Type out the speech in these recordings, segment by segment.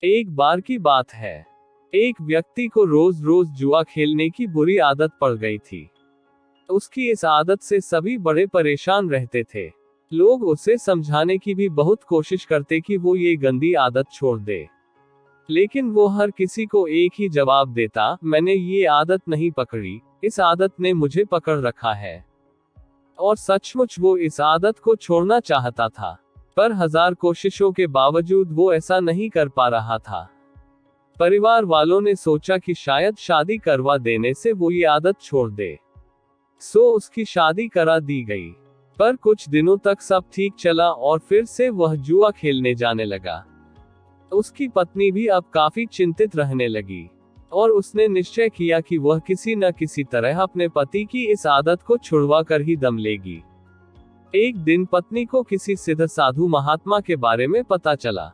एक बार की बात है, एक व्यक्ति को रोज रोज जुआ खेलने की बुरी आदत पड़ गई थी। उसकी इस आदत से सभी बड़े परेशान रहते थे। लोग उसे समझाने की भी बहुत कोशिश करते कि वो ये गंदी आदत छोड़ दे, लेकिन वो हर किसी को एक ही जवाब देता, मैंने ये आदत नहीं पकड़ी, इस आदत ने मुझे पकड़ रखा है। और सचमुच वो इस आदत को छोड़ना चाहता था, पर हजार कोशिशों के बावजूद वो ऐसा नहीं कर पा रहा था। परिवार वालों ने सोचा कि शायद शादी करवा देने से वो ये आदत छोड़ दे, सो उसकी शादी करा दी गई। पर कुछ दिनों तक सब ठीक चला और फिर से वह जुआ खेलने जाने लगा। उसकी पत्नी भी अब काफी चिंतित रहने लगी और उसने निश्चय किया कि वह किसी न किसी तरह अपने पति की इस आदत को छुड़वा कर ही दम लेगी। एक दिन पत्नी को किसी सिद्ध साधु महात्मा के बारे में पता चला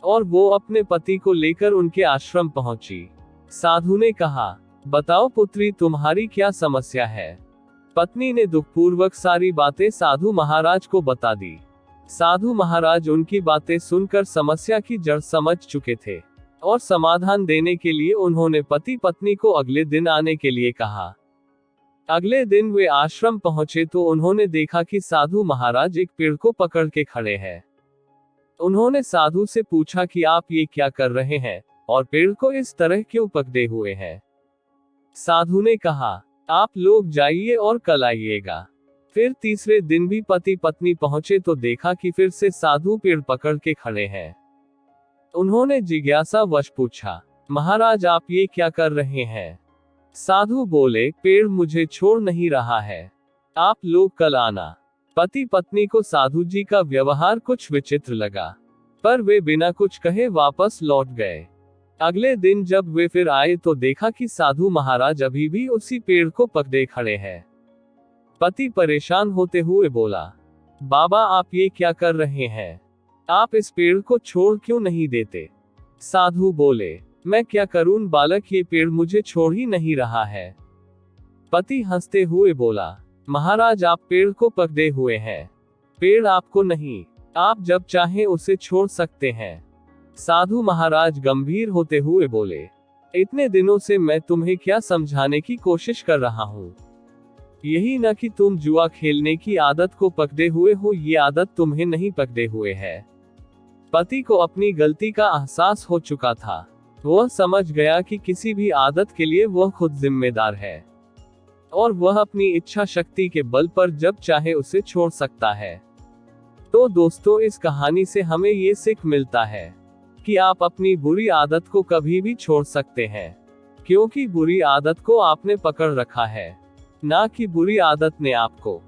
और वो अपने पति को लेकर उनके आश्रम पहुंची। साधु ने कहा, बताओ पुत्री, तुम्हारी क्या समस्या है। पत्नी ने दुखपूर्वक सारी बातें साधु महाराज को बता दी। साधु महाराज उनकी बातें सुनकर समस्या की जड़ समझ चुके थे और समाधान देने के लिए उन्होंने पति पत्नी को अगले दिन आने के लिए कहा। अगले दिन वे आश्रम पहुंचे तो उन्होंने देखा कि साधु महाराज एक पेड़ को पकड़ के खड़े हैं। उन्होंने साधु से पूछा कि आप ये क्या कर रहे हैं और पेड़ को इस तरह क्यों पकड़े हुए हैं। साधु ने कहा, आप लोग जाइए और कल आइएगा। फिर तीसरे दिन भी पति पत्नी पहुंचे तो देखा कि फिर से साधु पेड़ पकड़ के खड़े हैं। उन्होंने जिज्ञासावश पूछा, महाराज आप ये क्या कर रहे हैं। साधु बोले, पेड़ मुझे छोड़ नहीं रहा है, आप लोग कल आना। पति पत्नी को साधु जी का व्यवहार कुछ विचित्र लगा, पर वे बिना कुछ कहे वापस लौट गए। अगले दिन जब वे फिर आए तो देखा कि साधु महाराज अभी भी उसी पेड़ को पकड़े खड़े हैं। पति परेशान होते हुए बोला, बाबा आप ये क्या कर रहे हैं, आप इस पेड़ को छोड़ क्यों नहीं देते। साधु बोले, मैं क्या करूं बालक, ये पेड़ मुझे छोड़ ही नहीं रहा है। पति हंसते हुए बोला, महाराज आप पेड़ को पकड़े हुए हैं, पेड़ आपको नहीं, आप जब चाहें उसे छोड़ सकते हैं। साधु महाराज गंभीर होते हुए बोले, इतने दिनों से मैं तुम्हें क्या समझाने की कोशिश कर रहा हूँ, यही न कि तुम जुआ खेलने की आदत को पकड़े हुए हो, ये आदत तुम्हें नहीं पकड़े हुए है। पति को अपनी गलती का एहसास हो चुका था। वह समझ गया कि किसी भी आदत के लिए वह खुद जिम्मेदार है और वह अपनी इच्छा शक्ति के बल पर जब चाहे उसे छोड़ सकता है। तो दोस्तों, इस कहानी से हमें ये सीख मिलता है कि आप अपनी बुरी आदत को कभी भी छोड़ सकते हैं, क्योंकि बुरी आदत को आपने पकड़ रखा है, ना कि बुरी आदत ने आपको।